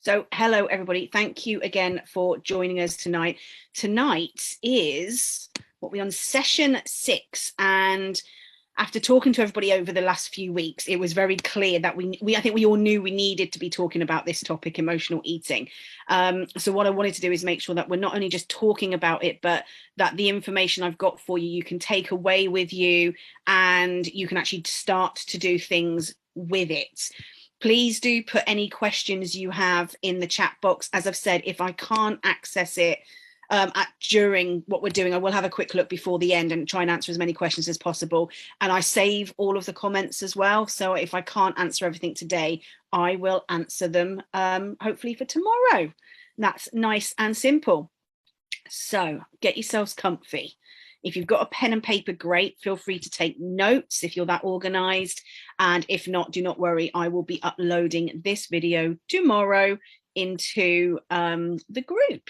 So hello, everybody. Thank you again for joining us tonight. Tonight is what we're on session 6. And after talking to everybody over the last few weeks, it was very clear that I think we all knew we needed to be talking about this topic, emotional eating. So what I wanted to do is make sure that we're not only just talking about it, but that the information I've got for you, you can take away with you and you can actually start to do things with it. Please do put any questions you have in the chat box. As I've said, if I can't access it during what we're doing, I will have a quick look before the end and try and answer as many questions as possible. And I save all of the comments as well. So if I can't answer everything today, I will answer them hopefully for tomorrow. That's nice and simple. So get yourselves comfy. If you've got a pen and paper, great. Feel free to take notes if you're that organized. And if not, do not worry. I will be uploading this video tomorrow into the group.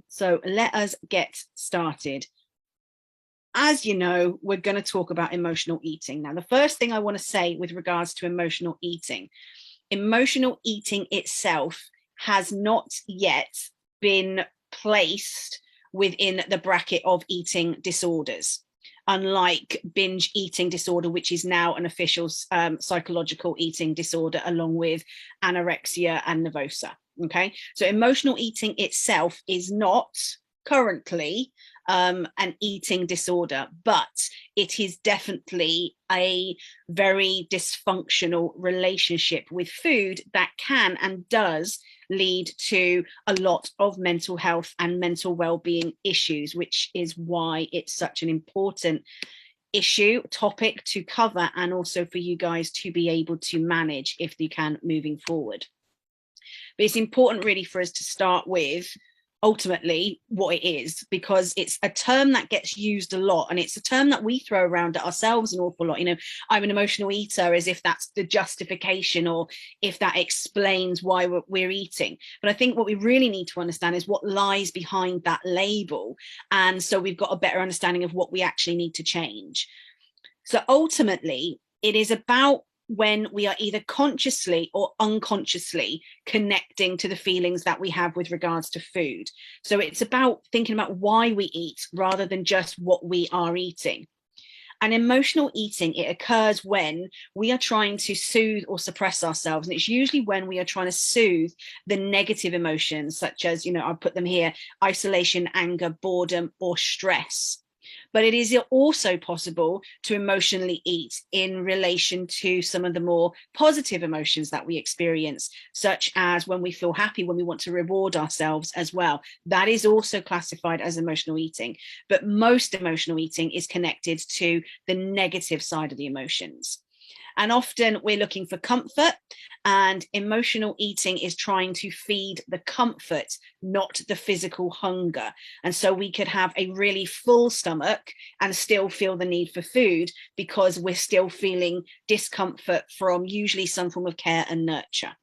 So let us get started. As you know, we're going to talk about emotional eating. Now, the first thing I want to say with regards to emotional eating itself has not yet been placed within the bracket of eating disorders, unlike binge eating disorder, which is now an official psychological eating disorder, along with anorexia and nervosa. Okay, so emotional eating itself is not currently an eating disorder, but it is definitely a very dysfunctional relationship with food that can and does lead to a lot of mental health and mental well-being issues, which is why it's such an important topic to cover, and also for you guys to be able to manage if you can moving forward. But it's important really for us to start with ultimately what it is, because it's a term that gets used a lot, and it's a term that we throw around at ourselves an awful lot. You know, I'm an emotional eater, as if that's the justification or if that explains why we're eating. But I think what we really need to understand is what lies behind that label, and so we've got a better understanding of what we actually need to change. So ultimately, it is about when we are either consciously or unconsciously connecting to the feelings that we have with regards to food. So it's about thinking about why we eat rather than just what we are eating. And emotional eating, it occurs when we are trying to soothe or suppress ourselves. And it's usually when we are trying to soothe the negative emotions, such as, you know, I'll put them here: isolation, anger, boredom, or stress. But it is also possible to emotionally eat in relation to some of the more positive emotions that we experience, such as when we feel happy, when we want to reward ourselves as well. That is also classified as emotional eating. But most emotional eating is connected to the negative side of the emotions. And often we're looking for comfort, and emotional eating is trying to feed the comfort, not the physical hunger. And so we could have a really full stomach and still feel the need for food because we're still feeling discomfort from usually some form of care and nurture.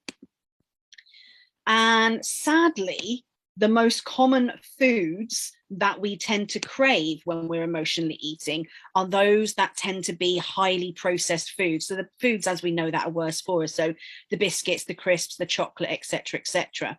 And sadly, the most common foods that we tend to crave when we're emotionally eating are those that tend to be highly processed foods. So the foods, as we know, that are worse for us. So the biscuits, the crisps, the chocolate, etc., etc.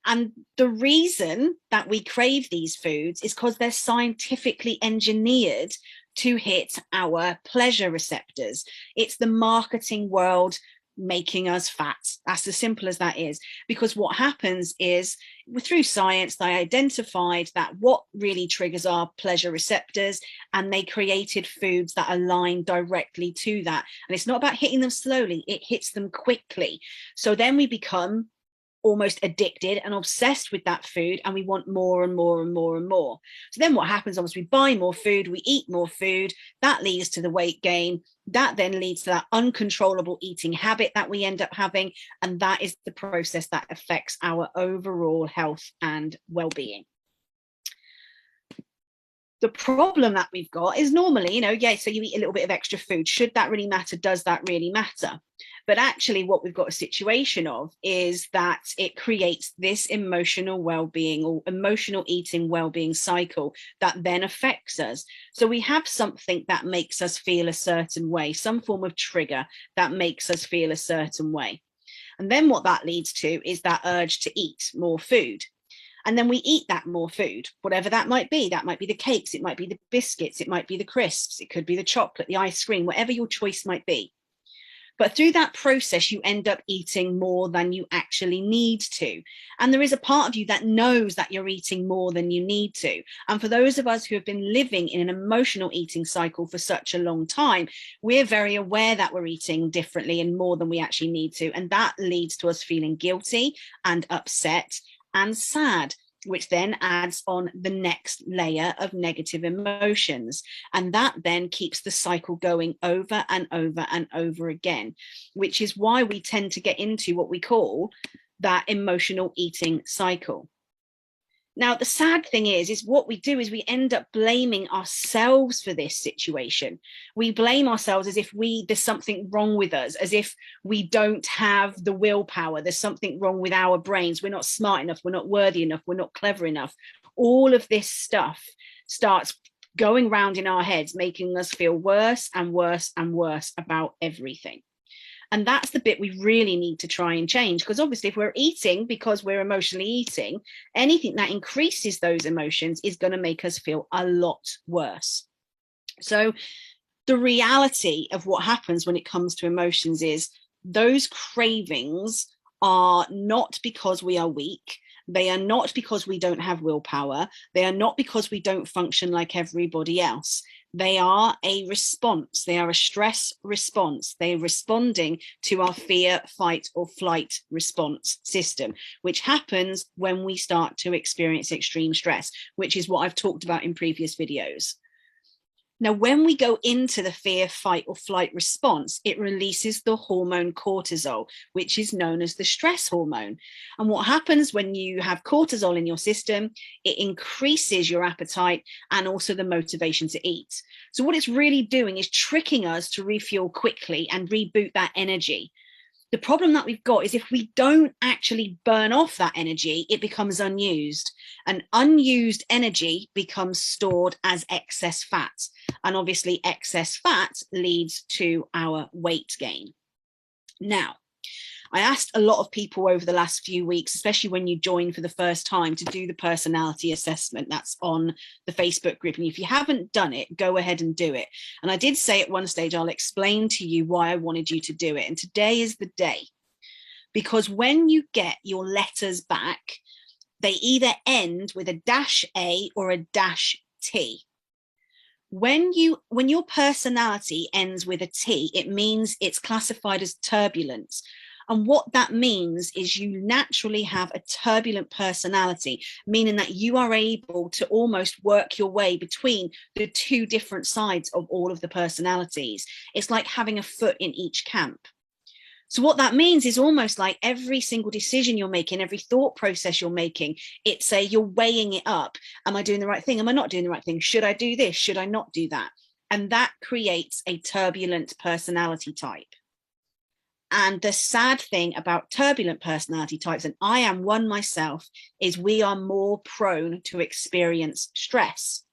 And the reason that we crave these foods is because they're scientifically engineered to hit our pleasure receptors. It's the marketing world making us fat. That's as simple as that is. Because what happens is, through science, they identified that what really triggers our pleasure receptors, and they created foods that align directly to that. And it's not about hitting them slowly, it hits them quickly. So then we become almost addicted and obsessed with that food, and we want more and more and more and more. So then what happens, obviously, we buy more food, we eat more food, that leads to the weight gain, that then leads to that uncontrollable eating habit that we end up having, and that is the process that affects our overall health and well-being. The problem that we've got is normally, so you eat a little bit of extra food. Should that really matter? Does that really matter? But actually what we've got a situation of is that it creates this emotional well-being or emotional eating well-being cycle that then affects us. So we have something that makes us feel a certain way, some form of trigger that makes us feel a certain way. And then what that leads to is that urge to eat more food. And then we eat that more food, whatever that might be. That might be the cakes, it might be the biscuits, it might be the crisps, it could be the chocolate, the ice cream, whatever your choice might be. But through that process, you end up eating more than you actually need to. And there is a part of you that knows that you're eating more than you need to. And for those of us who have been living in an emotional eating cycle for such a long time, we're very aware that we're eating differently and more than we actually need to. And that leads to us feeling guilty and upset and sad, which then adds on the next layer of negative emotions. And that then keeps the cycle going over and over and over again, which is why we tend to get into what we call that emotional eating cycle. Now, the sad thing is what we do is we end up blaming ourselves for this situation. We blame ourselves as if there's something wrong with us, as if we don't have the willpower. There's something wrong with our brains. We're not smart enough. We're not worthy enough. We're not clever enough. All of this stuff starts going round in our heads, making us feel worse and worse and worse about everything. And that's the bit we really need to try and change, because obviously if we're eating because we're emotionally eating, anything that increases those emotions is going to make us feel a lot worse. So the reality of what happens when it comes to emotions is those cravings are not because we are weak. They are not because we don't have willpower. They are not because we don't function like everybody else. They are a response. They are a stress response. They're responding to our fear, fight, or flight response system, which happens when we start to experience extreme stress, which is what I've talked about in previous videos. Now, when we go into the fear, fight, or flight response, it releases the hormone cortisol, which is known as the stress hormone. And what happens when you have cortisol in your system, it increases your appetite and also the motivation to eat. So what it's really doing is tricking us to refuel quickly and reboot that energy. The problem that we've got is if we don't actually burn off that energy, it becomes unused. And unused energy becomes stored as excess fat. And obviously excess fat leads to our weight gain. Now, I asked a lot of people over the last few weeks, especially when you join for the first time, to do the personality assessment that's on the Facebook group. And if you haven't done it, go ahead and do it. And I did say at one stage, I'll explain to you why I wanted you to do it. And today is the day, because when you get your letters back, they either end with a -A or a -T. When your personality ends with a T, it means it's classified as turbulent. And what that means is you naturally have a turbulent personality, meaning that you are able to almost work your way between the two different sides of all of the personalities. It's like having a foot in each camp. So what that means is almost like every single decision you're making, every thought process you're making, you're weighing it up. Am I doing the right thing? Am I not doing the right thing? Should I do this? Should I not do that? And that creates a turbulent personality type. And the sad thing about turbulent personality types, and I am one myself, is we are more prone to experience stress,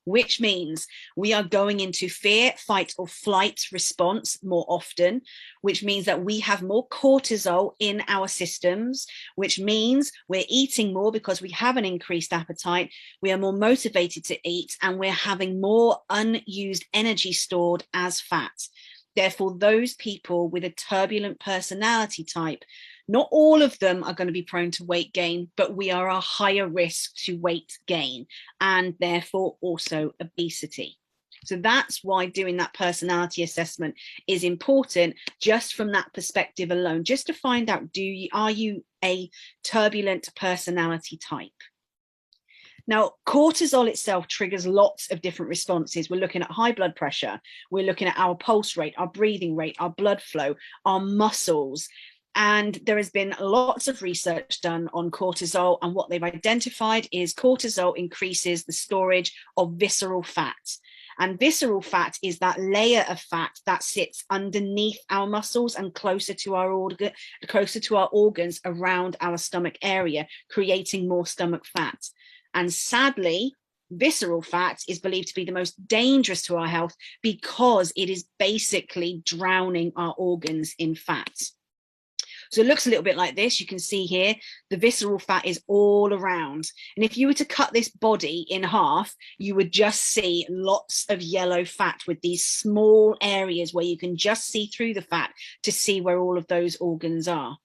which means we are going into fear, fight, or flight response more often, which means that we have more cortisol in our systems, which means we're eating more because we have an increased appetite, we are more motivated to eat, and we're having more unused energy stored as fat. Therefore, those people with a turbulent personality type, not all of them are going to be prone to weight gain, but we are a higher risk to weight gain and therefore also obesity. So that's why doing that personality assessment is important, just from that perspective alone, just to find out, are you a turbulent personality type? Now, cortisol itself triggers lots of different responses. We're looking at high blood pressure. We're looking at our pulse rate, our breathing rate, our blood flow, our muscles. And there has been lots of research done on cortisol. And what they've identified is cortisol increases the storage of visceral fat. And visceral fat is that layer of fat that sits underneath our muscles and closer to our organs around our stomach area, creating more stomach fat. And sadly, visceral fat is believed to be the most dangerous to our health because it is basically drowning our organs in fat. So it looks a little bit like this. You can see here, the visceral fat is all around. And if you were to cut this body in half, you would just see lots of yellow fat with these small areas where you can just see through the fat to see where all of those organs are.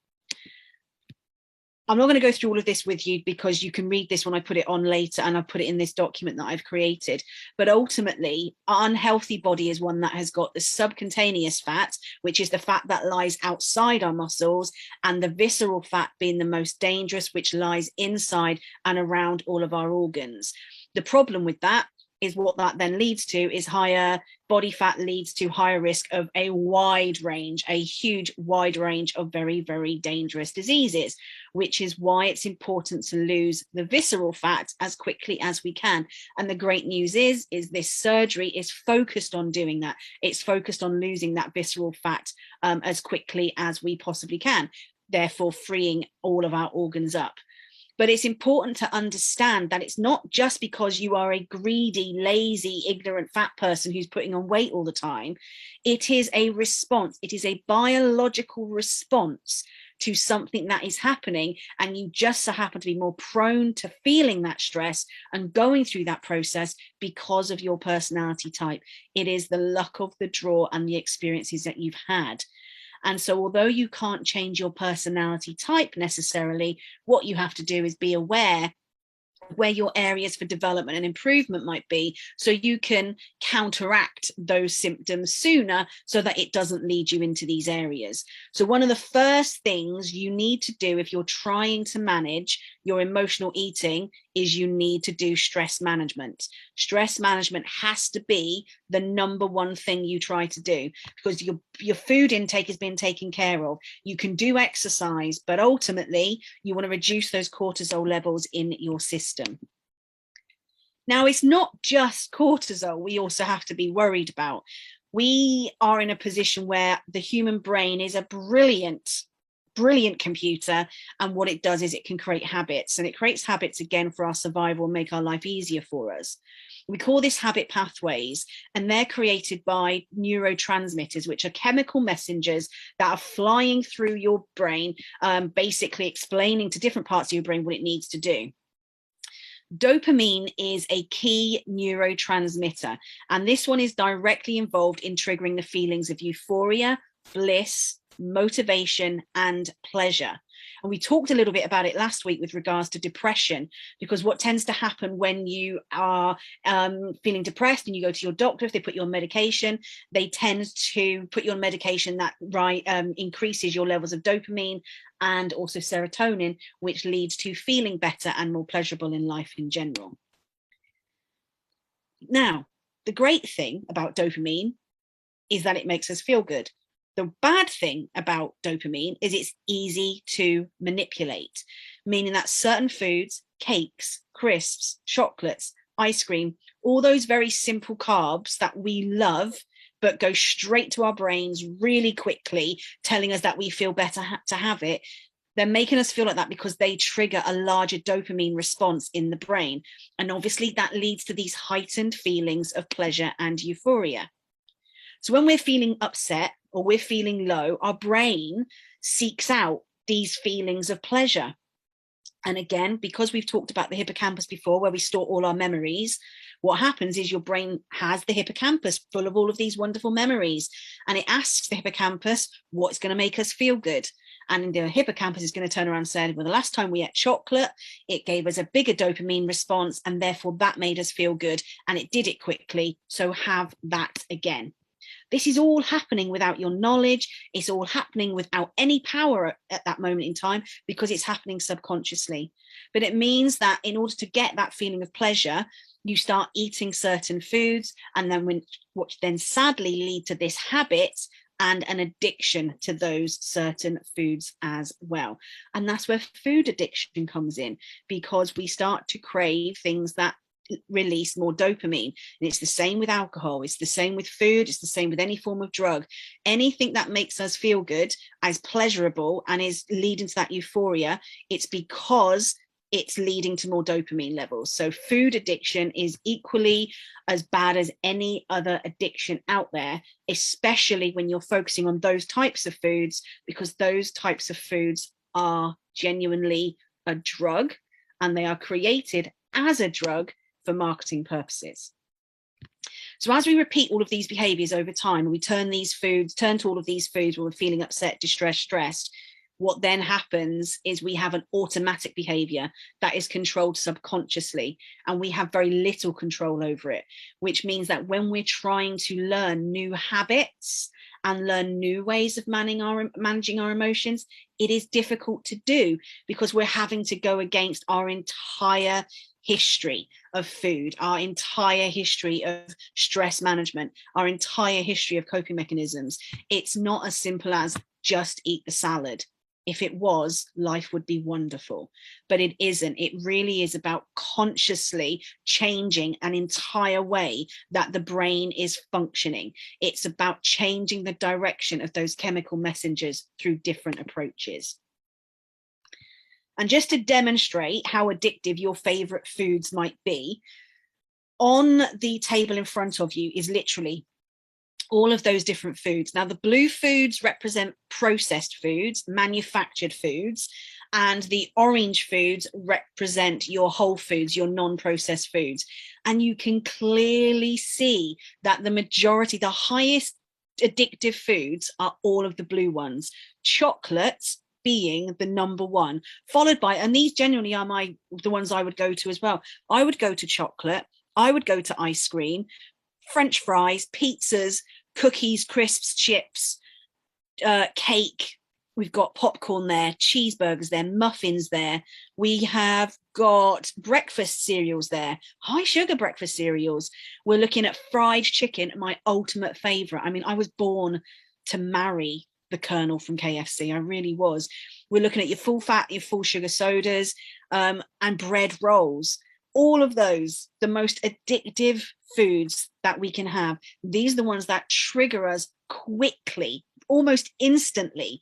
I'm not going to go through all of this with you because you can read this when I put it on later, and I put it in this document that I've created. But ultimately, an unhealthy body is one that has got the subcutaneous fat, which is the fat that lies outside our muscles, and the visceral fat being the most dangerous, which lies inside and around all of our organs. The problem with that is what that then leads to is higher body fat leads to higher risk of a wide range, a huge wide range of very, very dangerous diseases, which is why it's important to lose the visceral fat as quickly as we can. And the great news is this surgery is focused on doing that. It's focused on losing that visceral fat as quickly as we possibly can, therefore freeing all of our organs up. But it's important to understand that it's not just because you are a greedy, lazy, ignorant, fat person who's putting on weight all the time. It is a response. It is a biological response to something that is happening. And you just so happen to be more prone to feeling that stress and going through that process because of your personality type. It is the luck of the draw and the experiences that you've had. And so although you can't change your personality type necessarily, what you have to do is be aware where your areas for development and improvement might be, so you can counteract those symptoms sooner so that it doesn't lead you into these areas. So one of the first things you need to do if you're trying to manage your emotional eating is you need to do stress management. Stress management has to be the number one thing you try to do, because your food intake is being taken care of. You can do exercise, but ultimately you want to reduce those cortisol levels in your system. Now, it's not just cortisol we also have to be worried about. We are in a position where the human brain is a brilliant computer, and what it does is it can create habits, and it creates habits again for our survival and make our life easier for us. We call this habit pathways, and they're created by neurotransmitters, which are chemical messengers that are flying through your brain, basically explaining to different parts of your brain what it needs to do. Dopamine is a key neurotransmitter, and this one is directly involved in triggering the feelings of euphoria, bliss, motivation, and pleasure. And we talked a little bit about it last week with regards to depression, because what tends to happen when you are feeling depressed and you go to your doctor, if they put you on medication, they tend to put you on medication that increases your levels of dopamine and also serotonin, which leads to feeling better and more pleasurable in life in general. Now, the great thing about dopamine is that it makes us feel good. The bad thing about dopamine is it's easy to manipulate, meaning that certain foods, cakes, crisps, chocolates, ice cream, all those very simple carbs that we love, but go straight to our brains really quickly, telling us that we feel better to have it. They're making us feel like that because they trigger a larger dopamine response in the brain. And obviously that leads to these heightened feelings of pleasure and euphoria. So when we're feeling upset or we're feeling low, our brain seeks out these feelings of pleasure. And again, because we've talked about the hippocampus before, where we store all our memories, what happens is your brain has the hippocampus full of all of these wonderful memories. And it asks the hippocampus what's going to make us feel good. And the hippocampus is going to turn around and say, well, the last time we ate chocolate, it gave us a bigger dopamine response, and therefore that made us feel good. And it did it quickly. So have that again. This is all happening without your knowledge. It's all happening without any power at that moment in time, because it's happening subconsciously. But it means that in order to get that feeling of pleasure, you start eating certain foods, and then what then sadly lead to this habit and an addiction to those certain foods as well. And that's where food addiction comes in, because we start to crave things that release more dopamine. And it's the same with alcohol, it's the same with food, it's the same with any form of drug. Anything that makes us feel good as pleasurable and is leading to that euphoria, it's because it's leading to more dopamine levels. So food addiction is equally as bad as any other addiction out there, especially when you're focusing on those types of foods, because those types of foods are genuinely a drug, and they are created as a drug for marketing purposes. So as we repeat all of these behaviors over time, we turn to all of these foods when we're feeling upset, distressed, stressed, what then happens is we have an automatic behavior that is controlled subconsciously, and we have very little control over it, which means that when we're trying to learn new habits and learn new ways of managing our emotions, it is difficult to do because we're having to go against our entire history of food, our entire history of stress management, our entire history of coping mechanisms. It's not as simple as just eat the salad. If it was, life would be wonderful, but it isn't. It really is about consciously changing an entire way that the brain is functioning. It's about changing the direction of those chemical messengers through different approaches. And just to demonstrate how addictive your favorite foods might be, on the table in front of you is literally all of those different foods. Now, the blue foods represent processed foods, manufactured foods, and the orange foods represent your whole foods, your non-processed foods. And you can clearly see that the majority, the highest addictive foods are all of the blue ones. Chocolates being the number one, followed by, and these generally are the ones I would go to as well. I would go to chocolate, I would go to ice cream, French fries, pizzas, cookies, crisps, chips, cake. We've got popcorn there, cheeseburgers there, muffins there. We have got breakfast cereals there, high sugar breakfast cereals. We're looking at fried chicken, my ultimate favorite. I mean, I was born to marry the Colonel from KFC. I really was. We're looking at your full fat, your full sugar sodas, and bread rolls. All of those, the most addictive foods that we can have. These are the ones that trigger us quickly, almost instantly,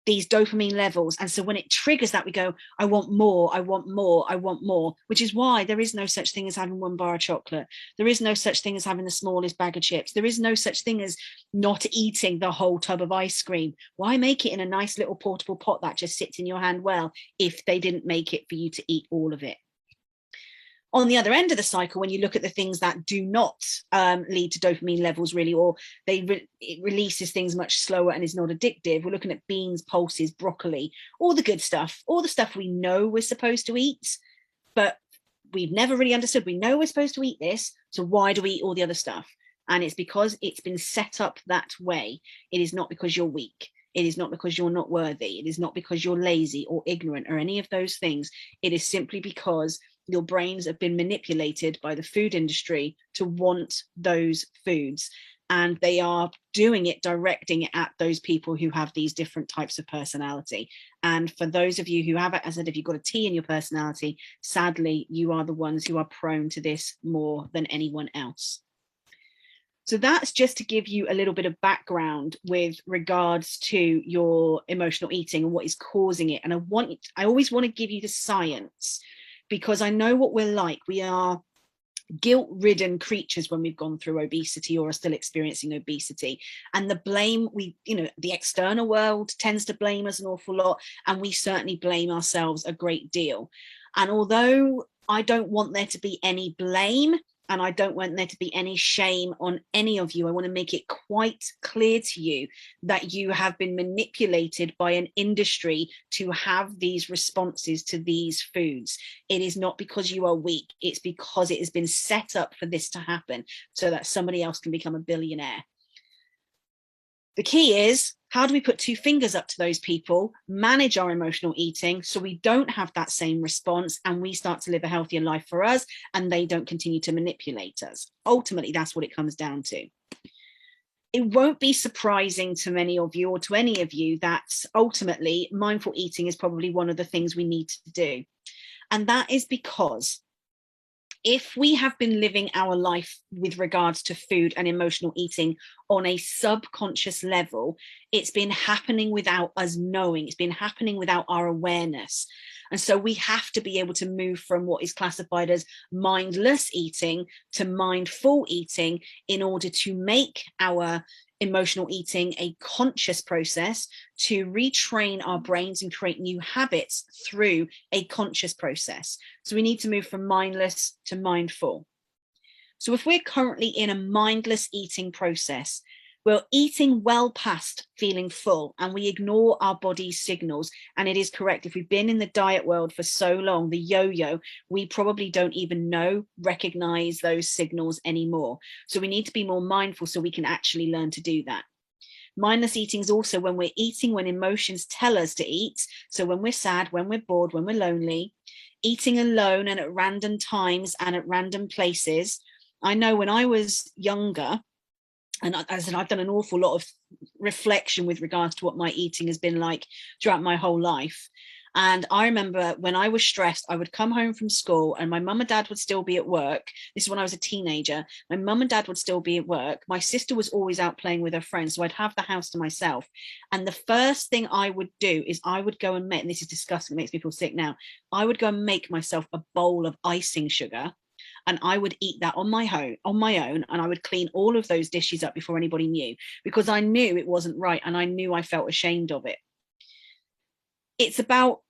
these dopamine levels. And so when it triggers that, we go, I want more, I want more, I want more, which is why there is no such thing as having one bar of chocolate. There is no such thing as having the smallest bag of chips. There is no such thing as not eating the whole tub of ice cream. Why make it in a nice little portable pot that just sits in your hand well if they didn't make it for you to eat all of it? On the other end of the cycle, when you look at the things that do not lead to dopamine levels really, or it releases things much slower and is not addictive, we're looking at beans, pulses, broccoli, all the good stuff, all the stuff we know we're supposed to eat, but we've never really understood. We know we're supposed to eat this, so why do we eat all the other stuff? And it's because it's been set up that way. It is not because you're weak. It is not because you're not worthy. It is not because you're lazy or ignorant or any of those things. It is simply because your brains have been manipulated by the food industry to want those foods. And they are doing it, directing it at those people who have these different types of personality. And for those of you who have it, as I said, if you've got a T in your personality, sadly, you are the ones who are prone to this more than anyone else. So that's just to give you a little bit of background with regards to your emotional eating and what is causing it. And I always want to give you the science, because I know what we're like. We are guilt-ridden creatures when we've gone through obesity or are still experiencing obesity. And the blame, the external world tends to blame us an awful lot, and we certainly blame ourselves a great deal. And although I don't want there to be any blame, and I don't want there to be any shame on any of you, I want to make it quite clear to you that you have been manipulated by an industry to have these responses to these foods. It is not because you are weak. It's because it has been set up for this to happen so that somebody else can become a billionaire. The key is, how do we put two fingers up to those people, manage our emotional eating so we don't have that same response and we start to live a healthier life for us and they don't continue to manipulate us? Ultimately, that's what it comes down to. It won't be surprising to many of you or to any of you that ultimately mindful eating is probably one of the things we need to do. And that is because if we have been living our life with regards to food and emotional eating on a subconscious level, it's been happening without us knowing. It's been happening without our awareness. And so we have to be able to move from what is classified as mindless eating to mindful eating in order to make our emotional eating a conscious process, to retrain our brains and create new habits through a conscious process. So we need to move from mindless to mindful. So if we're currently in a mindless eating process, we're eating well past feeling full and we ignore our body's signals. And it is correct. If we've been in the diet world for so long, the yo-yo, we probably don't even recognize those signals anymore. So we need to be more mindful so we can actually learn to do that. Mindless eating is also when we're eating when emotions tell us to eat. So when we're sad, when we're bored, when we're lonely, eating alone and at random times and at random places. I know when I was younger, and as I said, I've done an awful lot of reflection with regards to what my eating has been like throughout my whole life. And I remember when I was stressed, I would come home from school and my mum and dad would still be at work. This is when I was a teenager. My mum and dad would still be at work. My sister was always out playing with her friends. So I'd have the house to myself. And the first thing I would do is I would go and make, and this is disgusting, it makes me feel sick now. I would go and make myself a bowl of icing sugar. And I would eat that on my own, and I would clean all of those dishes up before anybody knew, because I knew it wasn't right and I knew I felt ashamed of it. It's about,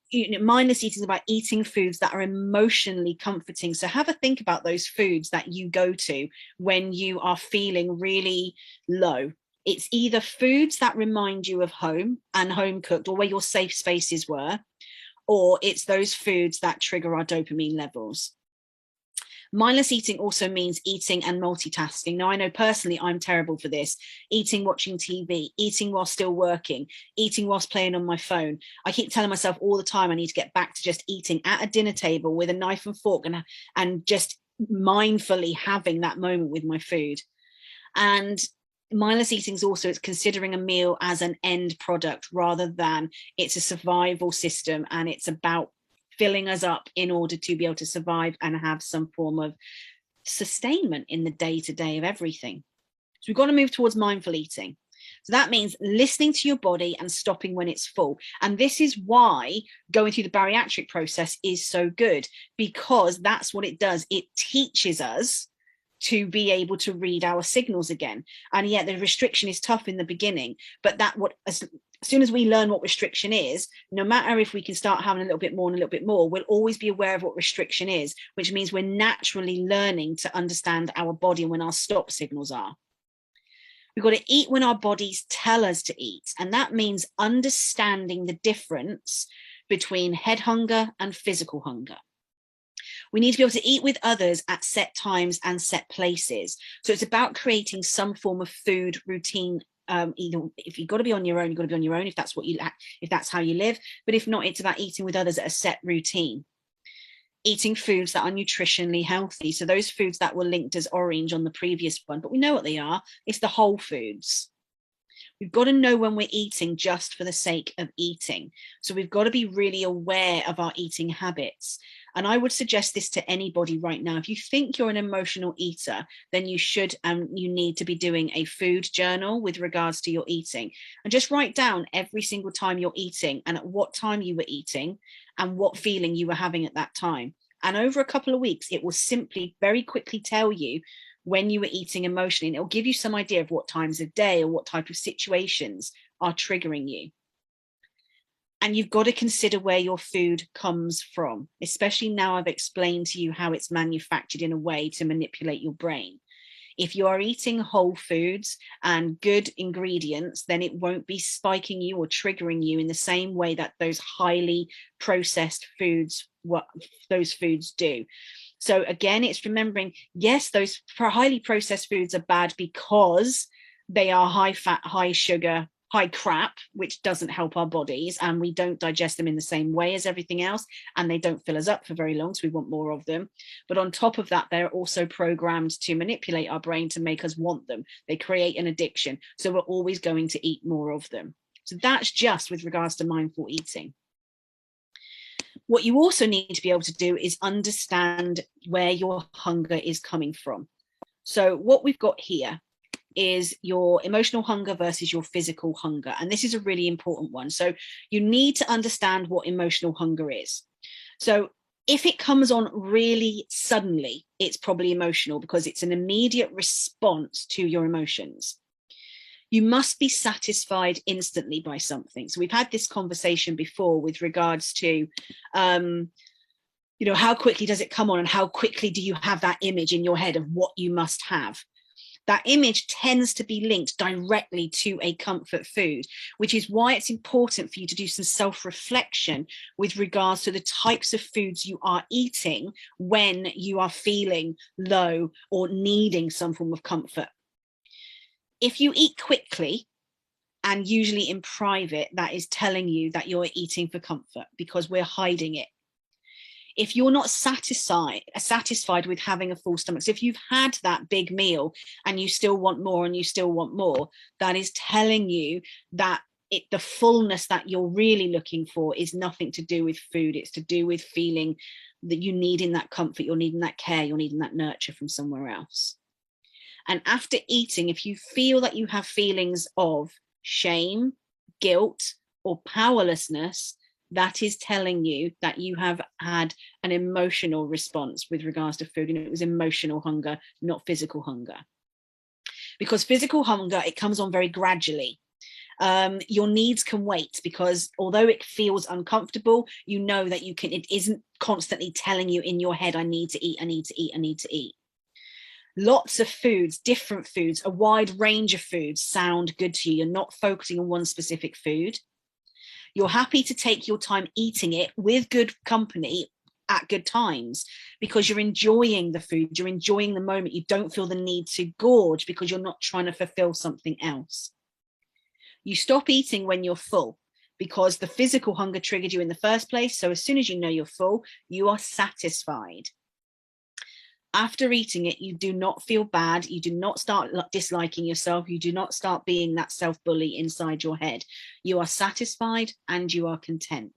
mindless eating is about eating foods that are emotionally comforting. So have a think about those foods that you go to when you are feeling really low. It's either foods that remind you of home and home cooked, or where your safe spaces were, or it's those foods that trigger our dopamine levels. Mindless eating also means eating and multitasking. Now, I know personally I'm terrible for this. Eating, watching TV, eating while still working, eating whilst playing on my phone. I keep telling myself all the time I need to get back to just eating at a dinner table with a knife and fork and just mindfully having that moment with my food. And mindless eating is also, it's considering a meal as an end product rather than it's a survival system, and it's about filling us up in order to be able to survive and have some form of sustainment in the day-to-day of everything. So we've got to move towards mindful eating. So that means listening to your body and stopping when it's full. And this is why going through the bariatric process is so good, because that's what it does. It teaches us to be able to read our signals again. And yet the restriction is tough in the beginning, but as soon as we learn what restriction is, no matter if we can start having a little bit more and a little bit more, we'll always be aware of what restriction is, which means we're naturally learning to understand our body and when our stop signals are. We've got to eat when our bodies tell us to eat. And that means understanding the difference between head hunger and physical hunger. We need to be able to eat with others at set times and set places. So it's about creating some form of food routine. Either if you've got to be on your own, you've got to be on your own if that's if that's how you live. But if not, it's about eating with others at a set routine. Eating foods that are nutritionally healthy. So those foods that were linked as orange on the previous one, but we know what they are. It's the whole foods. We've got to know when we're eating just for the sake of eating. So we've got to be really aware of our eating habits. And I would suggest this to anybody right now. If you think you're an emotional eater, then you should you need to be doing a food journal with regards to your eating. And just write down every single time you're eating and at what time you were eating and what feeling you were having at that time. And over a couple of weeks, it will simply very quickly tell you when you were eating emotionally, and it'll give you some idea of what times of day or what type of situations are triggering you. And you've got to consider where your food comes from, especially now I've explained to you how it's manufactured in a way to manipulate your brain. If you are eating whole foods and good ingredients, then it won't be spiking you or triggering you in the same way that those highly processed foods, what those foods do. So again, it's remembering, yes, those highly processed foods are bad because they are high fat, high sugar, high crap, which doesn't help our bodies, and we don't digest them in the same way as everything else, and they don't fill us up for very long, so we want more of them. But on top of that, they're also programmed to manipulate our brain to make us want them. They create an addiction, so we're always going to eat more of them. So that's just with regards to mindful eating. What you also need to be able to do is understand where your hunger is coming from. So what we've got here is your emotional hunger versus your physical hunger. And this is a really important one. So you need to understand what emotional hunger is. So if it comes on really suddenly, it's probably emotional because it's an immediate response to your emotions. You must be satisfied instantly by something. So we've had this conversation before with regards to, how quickly does it come on and how quickly do you have that image in your head of what you must have? That image tends to be linked directly to a comfort food, which is why it's important for you to do some self-reflection with regards to the types of foods you are eating when you are feeling low or needing some form of comfort. If you eat quickly, and usually in private, that is telling you that you're eating for comfort because we're hiding it. If you're not satisfied with having a full stomach, so if you've had that big meal and you still want more and you still want more, that is telling you that the fullness that you're really looking for is nothing to do with food. It's to do with feeling that you're needing that comfort, you're needing that care, you're needing that nurture from somewhere else. And after eating, if you feel that you have feelings of shame, guilt, or powerlessness, that is telling you that you have had an emotional response with regards to food, and it was emotional hunger, not physical hunger. Because physical hunger, it comes on very gradually. Your needs can wait because although it feels uncomfortable, you know that it isn't constantly telling you in your head, I need to eat, I need to eat, I need to eat. Lots of foods, different foods, a wide range of foods sound good to you. You're not focusing on one specific food. You're happy to take your time eating it with good company at good times because you're enjoying the food, you're enjoying the moment. You don't feel the need to gorge because you're not trying to fulfill something else. You stop eating when you're full because the physical hunger triggered you in the first place. So as soon as you know you're full, you are satisfied. After eating it, you do not feel bad. You do not start disliking yourself. You do not start being that self-bully inside your head. You are satisfied and you are content.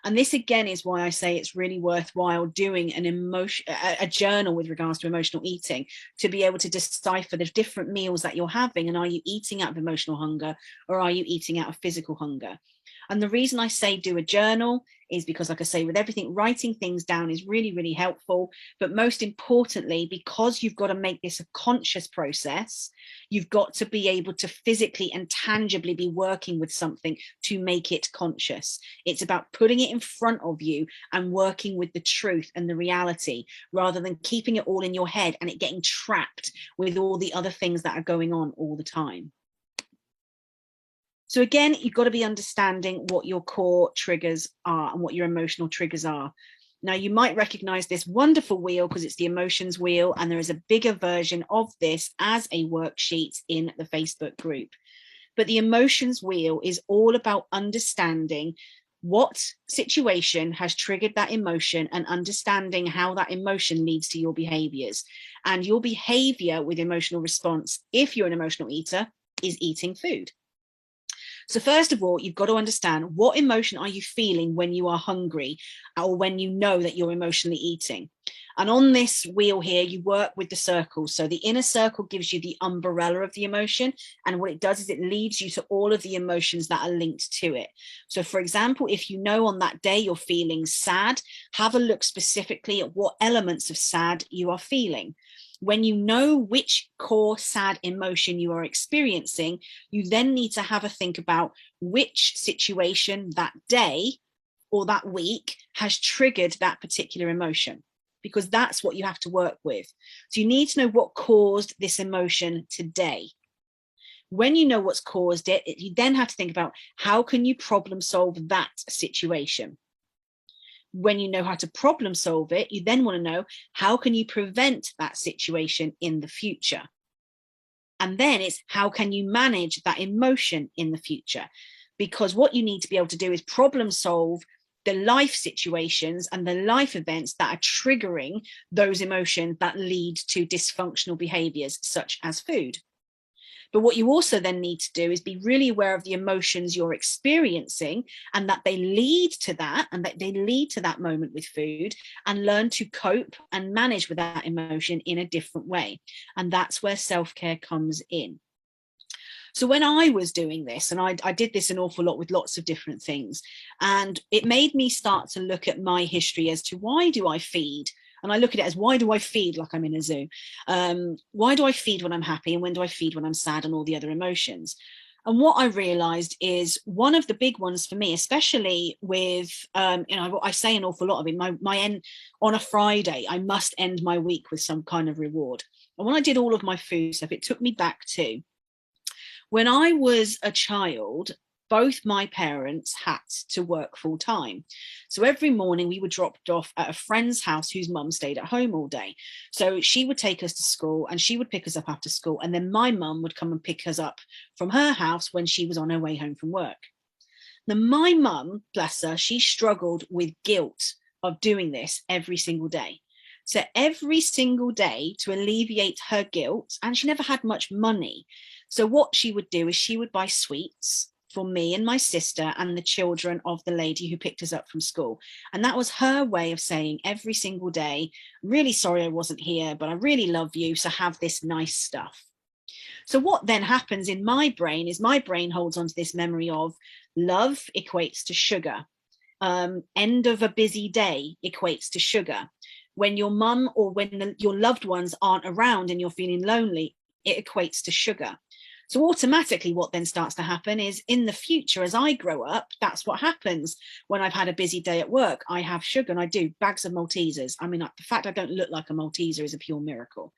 And this again is why I say it's really worthwhile doing a journal with regards to emotional eating, to be able to decipher the different meals that you're having. And are you eating out of emotional hunger or are you eating out of physical hunger? And the reason I say do a journal is because, like I say, with everything, writing things down is really, really helpful. But most importantly, because you've got to make this a conscious process, you've got to be able to physically and tangibly be working with something to make it conscious. It's about putting it in front of you and working with the truth and the reality, rather than keeping it all in your head and it getting trapped with all the other things that are going on all the time. So again, you've got to be understanding what your core triggers are and what your emotional triggers are. Now, you might recognize this wonderful wheel because it's the emotions wheel, and there is a bigger version of this as a worksheet in the Facebook group. But the emotions wheel is all about understanding what situation has triggered that emotion and understanding how that emotion leads to your behaviors. And your behavior with emotional response, if you're an emotional eater, is eating food. So first of all, you've got to understand, what emotion are you feeling when you are hungry or when you know that you're emotionally eating? And on this wheel here, you work with the circles. So the inner circle gives you the umbrella of the emotion. And what it does is it leads you to all of the emotions that are linked to it. So for example, if you know on that day you're feeling sad, have a look specifically at what elements of sad you are feeling. When you know which core sad emotion you are experiencing, you then need to have a think about which situation that day or that week has triggered that particular emotion, because that's what you have to work with. So you need to know what caused this emotion today. When you know what's caused it, you then have to think about how can you problem solve that situation. When you know how to problem solve it, you then want to know how can you prevent that situation in the future. And then it's how can you manage that emotion in the future? Because what you need to be able to do is problem solve the life situations and the life events that are triggering those emotions that lead to dysfunctional behaviors such as food. But what you also then need to do is be really aware of the emotions you're experiencing and that they lead to that, and that they lead to that moment with food, and learn to cope and manage with that emotion in a different way. And that's where self-care comes in. So when I was doing this, and I did this an awful lot with lots of different things, and it made me start to look at my history as to why do I feed? And I look at it as, why do I feed like I'm in a zoo? Why do I feed when I'm happy? And when do I feed when I'm sad, and all the other emotions? And what I realized is one of the big ones for me, especially with, I say an awful lot of it, my end on a Friday, I must end my week with some kind of reward. And when I did all of my food stuff, it took me back to when I was a child. Both my parents had to work full time. So every morning we were dropped off at a friend's house whose mum stayed at home all day. So she would take us to school and she would pick us up after school. And then my mum would come and pick us up from her house when she was on her way home from work. Now, my mum, bless her, she struggled with guilt of doing this every single day. So every single day, to alleviate her guilt, and she never had much money. So what she would do is she would buy sweets for me and my sister and the children of the lady who picked us up from school. And that was her way of saying every single day, I'm really sorry I wasn't here, but I really love you, so have this nice stuff. So what then happens in my brain is my brain holds on to this memory of love equates to sugar. End of a busy day equates to sugar. When your mum or when your loved ones aren't around and you're feeling lonely, it equates to sugar. So automatically what then starts to happen is in the future, as I grow up, that's what happens. When I've had a busy day at work, I have sugar, and I do bags of Maltesers. I mean, the fact I don't look like a Malteser is a pure miracle.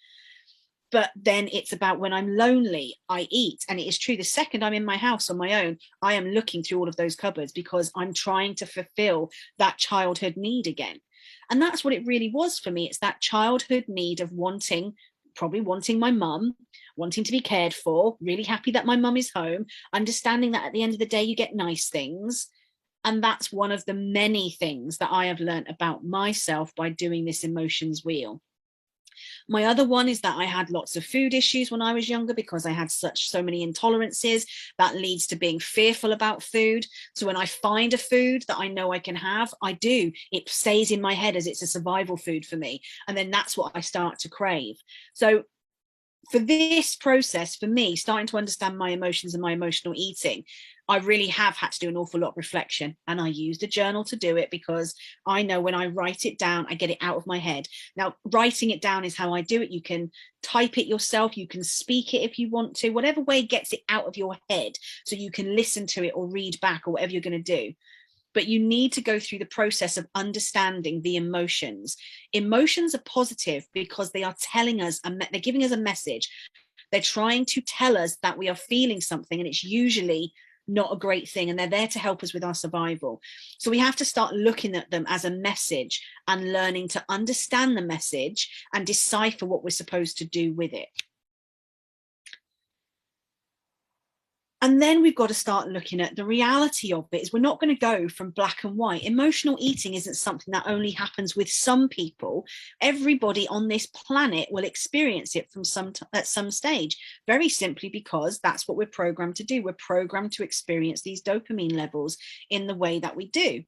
But then it's about when I'm lonely, I eat. And it is true, the second I'm in my house on my own, I am looking through all of those cupboards because I'm trying to fulfill that childhood need again. And that's what it really was for me. It's that childhood need of probably wanting my mum, wanting to be cared for, really happy that my mum is home, understanding that at the end of the day, you get nice things. And that's one of the many things that I have learned about myself by doing this emotions wheel. My other one is that I had lots of food issues when I was younger because I had so many intolerances. That leads to being fearful about food. So when I find a food that I know I can have, I do. It stays in my head as it's a survival food for me. And then that's what I start to crave. So for this process, for me, starting to understand my emotions and my emotional eating, I really have had to do an awful lot of reflection. And I used a journal to do it because I know when I write it down, I get it out of my head. Now, writing it down is how I do it. You can type it yourself. You can speak it if you want to, whatever way gets it out of your head so you can listen to it or read back or whatever you're going to do. But you need to go through the process of understanding the emotions. Emotions are positive because they are telling us, they're giving us a message. They're trying to tell us that we are feeling something, and it's usually not a great thing, and they're there to help us with our survival. So we have to start looking at them as a message and learning to understand the message and decipher what we're supposed to do with it. And then we've got to start looking at the reality of it. Is we're not going to go from black and white. Emotional eating isn't something that only happens with some people. Everybody on this planet will experience it at some stage, very simply because that's what we're programmed to do. We're programmed to experience these dopamine levels in the way that we do.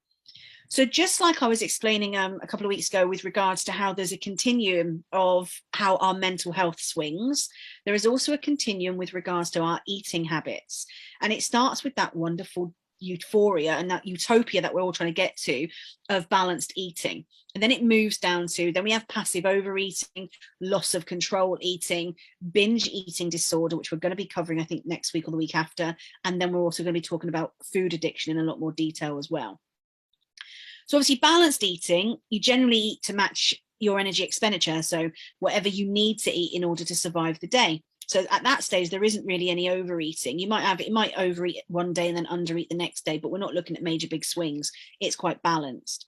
So just like I was explaining a couple of weeks ago with regards to how there's a continuum of how our mental health swings, there is also a continuum with regards to our eating habits. And it starts with that wonderful euphoria and that utopia that we're all trying to get to of balanced eating. And then it moves down to, then we have passive overeating, loss of control eating, binge eating disorder, which we're going to be covering, I think, next week or the week after. And then we're also going to be talking about food addiction in a lot more detail as well. So obviously balanced eating, you generally eat to match your energy expenditure. So whatever you need to eat in order to survive the day. So at that stage, there isn't really any overeating. You might overeat one day and then undereat the next day, but we're not looking at major big swings. It's quite balanced.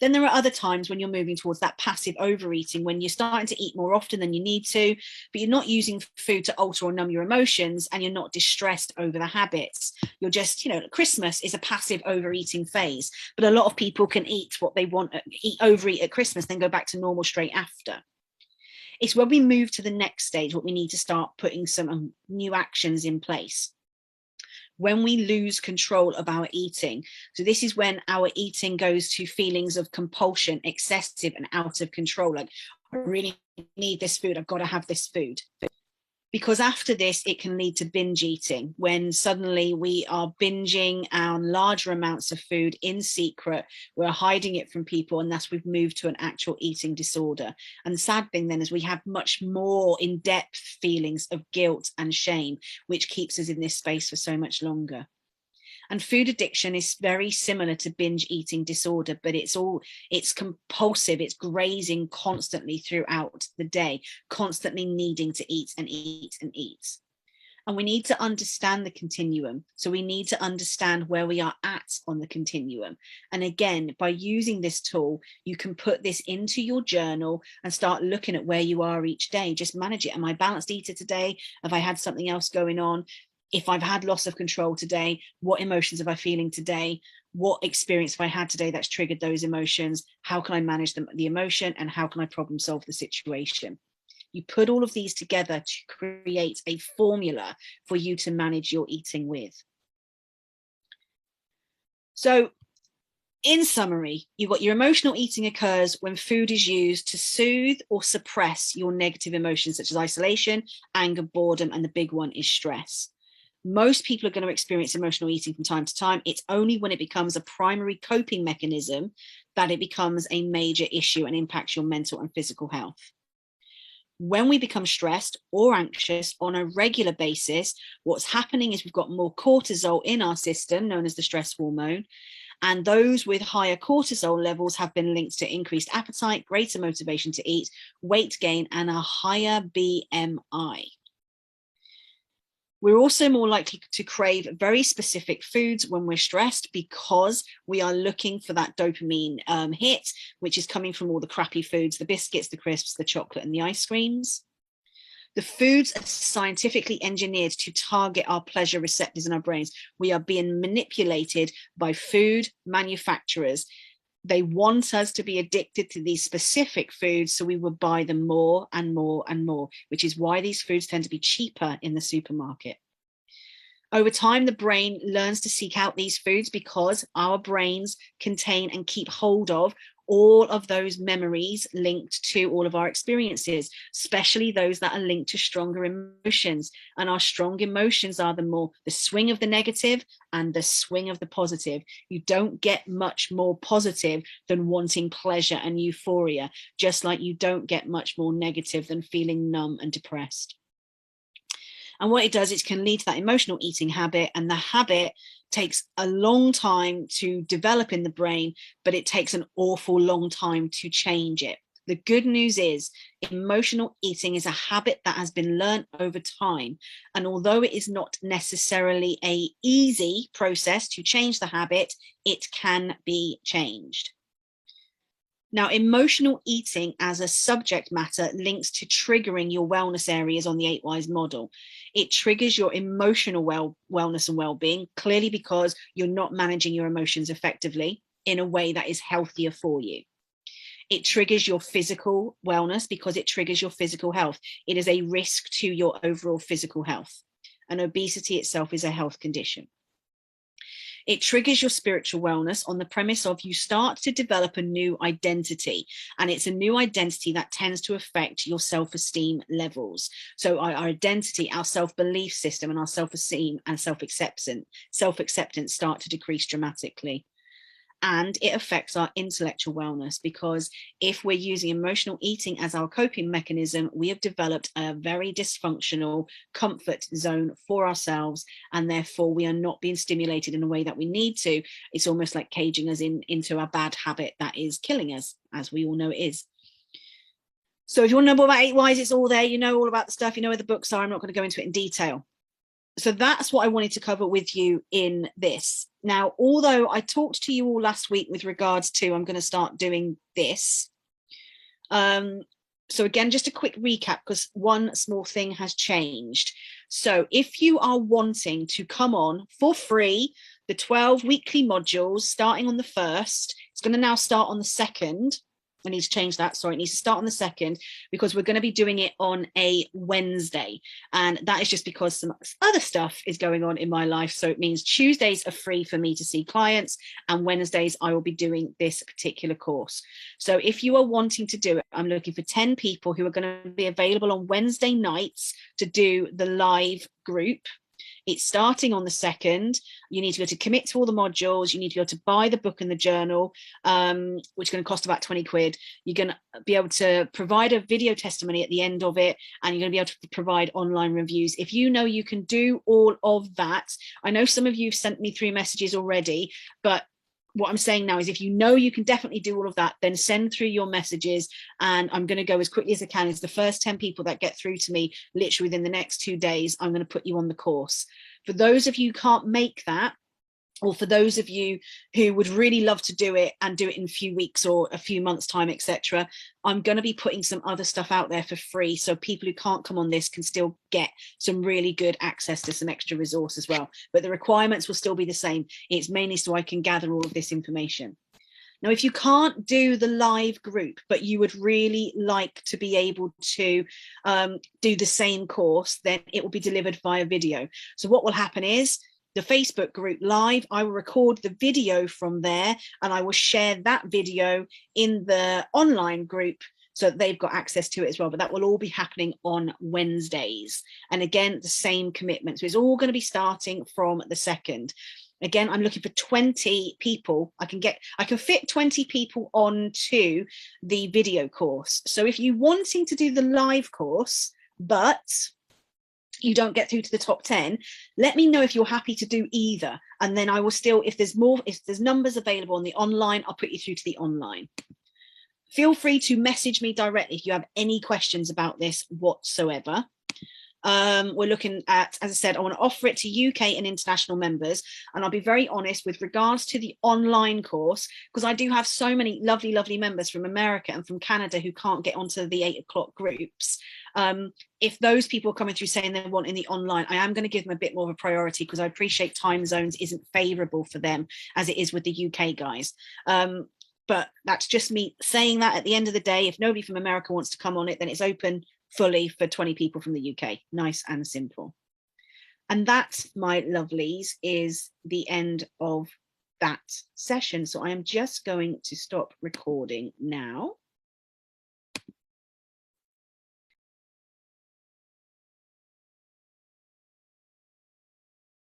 Then there are other times when you're moving towards that passive overeating, when you're starting to eat more often than you need to, but you're not using food to alter or numb your emotions, and you're not distressed over the habits. You're just, Christmas is a passive overeating phase, but a lot of people can eat what they want, overeat at Christmas, then go back to normal straight after. It's when we move to the next stage, what we need to start putting some new actions in place. When we lose control of our eating. So this is when our eating goes to feelings of compulsion, excessive and out of control. Like, I really need this food. I've got to have this food. because after this, it can lead to binge eating, when suddenly we are binging on larger amounts of food in secret. We're hiding it from people, and thus we've moved to an actual eating disorder. And the sad thing then is we have much more in-depth feelings of guilt and shame, which keeps us in this space for so much longer. And food addiction is very similar to binge eating disorder, but it's compulsive. It's grazing constantly throughout the day, constantly needing to eat and eat and eat. And we need to understand the continuum. So we need to understand where we are at on the continuum. And again, by using this tool, you can put this into your journal and start looking at where you are each day. Just manage it. Am I a balanced eater today? Have I had something else going on? If I've had loss of control today, what emotions am I feeling today? What experience have I had today that's triggered those emotions? How can I manage the emotion, and how can I problem solve the situation? You put all of these together to create a formula for you to manage your eating with. So in summary, you've got your emotional eating occurs when food is used to soothe or suppress your negative emotions, such as isolation, anger, boredom, and the big one is stress. Most people are going to experience emotional eating from time to time. It's only when it becomes a primary coping mechanism that it becomes a major issue and impacts your mental and physical health. When we become stressed or anxious on a regular basis, what's happening is we've got more cortisol in our system, known as the stress hormone. And those with higher cortisol levels have been linked to increased appetite, greater motivation to eat, weight gain, and a higher BMI. We're also more likely to crave very specific foods when we're stressed, because we are looking for that dopamine hit, which is coming from all the crappy foods, the biscuits, the crisps, the chocolate, and the ice creams. The foods are scientifically engineered to target our pleasure receptors in our brains. We are being manipulated by food manufacturers. They want us to be addicted to these specific foods, so we will buy them more and more and more, which is why these foods tend to be cheaper in the supermarket. Over time, the brain learns to seek out these foods because our brains contain and keep hold of all of those memories linked to all of our experiences, especially those that are linked to stronger emotions. And our strong emotions are the swing of the negative and the swing of the positive. You don't get much more positive than wanting pleasure and euphoria, just like you don't get much more negative than feeling numb and depressed. And what it does, it can lead to that emotional eating habit, and the habit takes a long time to develop in the brain, but it takes an awful long time to change it. The good news is emotional eating is a habit that has been learned over time. And although it is not necessarily an easy process to change the habit, it can be changed. Now, emotional eating as a subject matter links to triggering your wellness areas on the 8 Whys model. It triggers your emotional wellness and well-being, clearly because you're not managing your emotions effectively in a way that is healthier for you. It triggers your physical wellness because it triggers your physical health. It is a risk to your overall physical health. And obesity itself is a health condition. It triggers your spiritual wellness on the premise of you start to develop a new identity, and it's a new identity that tends to affect your self-esteem levels. So our identity, our self-belief system, and our self-esteem and self-acceptance start to decrease dramatically. And it affects our intellectual wellness, because if we're using emotional eating as our coping mechanism, we have developed a very dysfunctional comfort zone for ourselves, and therefore we are not being stimulated in a way that we need to. It's almost like caging us into a bad habit that is killing us, as we all know it is. So if you want to know more about 8 Whys, it's all there. You know all about the stuff. You know where the books are. I'm not going to go into it in detail. So that's what I wanted to cover with you in this. Now, although I talked to you all last week with regards to, I'm going to start doing this. So again, just a quick recap, because one small thing has changed. So if you are wanting to come on for free, the 12 weekly modules starting on the 1st, it's going to now start on the 2nd. I need to change that. Sorry, it needs to start on the 2nd, because we're going to be doing it on a Wednesday. And that is just because some other stuff is going on in my life. So it means Tuesdays are free for me to see clients, and Wednesdays I will be doing this particular course. So if you are wanting to do it, I'm looking for 10 people who are going to be available on Wednesday nights to do the live group. It's starting on the 2nd. You need to go to commit to all the modules. You need to go to buy the book and the journal, which is going to cost about 20 quid. You're going to be able to provide a video testimony at the end of it, and you're going to be able to provide online reviews. If you know you can do all of that, I know some of you have sent me 3 messages already, but what I'm saying now is if you know you can definitely do all of that, then send through your messages, and I'm going to go as quickly as I can. As the first 10 people that get through to me literally within the next 2 days, I'm going to put you on the course. For those of you who can't make that, or for those of you who would really love to do it and do it in a few weeks or a few months time, etc., I'm going to be putting some other stuff out there for free, so people who can't come on this can still get some really good access to some extra resource as well. But the requirements will still be the same. It's mainly so I can gather all of this information. Now, if you can't do the live group, but you would really like to be able to do the same course, then it will be delivered via video. So what will happen is, the Facebook group live, I will record the video from there, and I will share that video in the online group so that they've got access to it as well. But that will all be happening on Wednesdays. And again, the same commitment. So it's all going to be starting from the 2nd. Again, I'm looking for 20 people. I can fit 20 people onto the video course. So if you're wanting to do the live course, but you don't get through to the top 10, let me know if you're happy to do either. And then I will still, if there's numbers available on the online, I'll put you through to the online. Feel free to message me directly if you have any questions about this whatsoever. We're looking at, as I said, I want to offer it to UK and international members. And I'll be very honest with regards to the online course, because I do have so many lovely, lovely members from America and from Canada who can't get onto the 8 o'clock groups. If those people are coming through saying they want in the online, I am going to give them a bit more of a priority, because I appreciate time zones isn't favorable for them as it is with the UK guys. But that's just me saying that. At the end of the day, if nobody from America wants to come on it, then it's open fully for 20 people from the UK. Nice and simple. And that, my lovelies, is the end of that session. So I am just going to stop recording now.